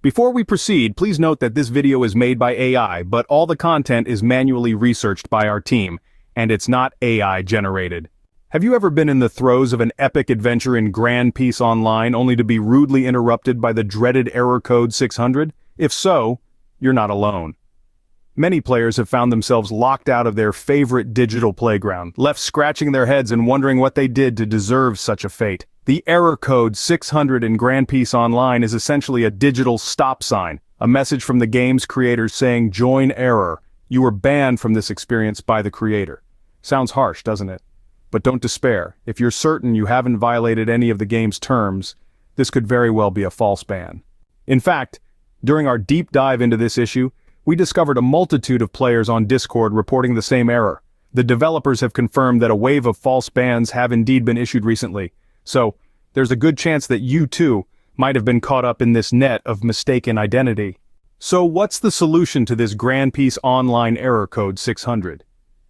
Before we proceed, please note that this video is made by AI, but all the content is manually researched by our team, and it's not AI generated. Have you ever been in the throes of an epic adventure in Grand Peace Online only to be rudely interrupted by the dreaded error code 600? If so, you're not alone. Many players have found themselves locked out of their favorite digital playground, left scratching their heads and wondering what they did to deserve such a fate. The error code 600 in Grand Peace Online is essentially a digital stop sign, a message from the game's creators saying, "Join error. You were banned from this experience by the creator." Sounds harsh, doesn't it? But don't despair. If you're certain you haven't violated any of the game's terms, this could very well be a false ban. In fact, during our deep dive into this issue, we discovered a multitude of players on Discord reporting the same error. The developers have confirmed that a wave of false bans have indeed been issued recently, so there's a good chance that you too might have been caught up in this net of mistaken identity. So what's the solution to this Grand Peace Online error code 600?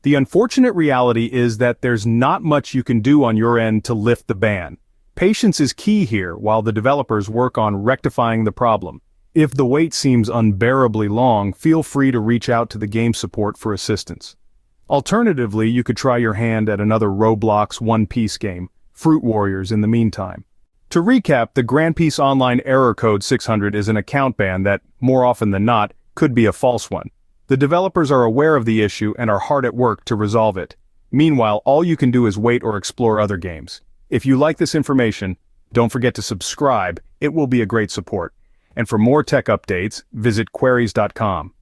The unfortunate reality is that there's not much you can do on your end to lift the ban. Patience is key here while the developers work on rectifying the problem. If the wait seems unbearably long, feel free to reach out to the game support for assistance. Alternatively, you could try your hand at another Roblox One Piece game, Fruit Warriors, in the meantime. To recap, the Grand Peace Online error code 600 is an account ban that, more often than not, could be a false one. The developers are aware of the issue and are hard at work to resolve it. Meanwhile, all you can do is wait or explore other games. If you like this information, don't forget to subscribe. It will be a great support. And for more tech updates, visit queries.com.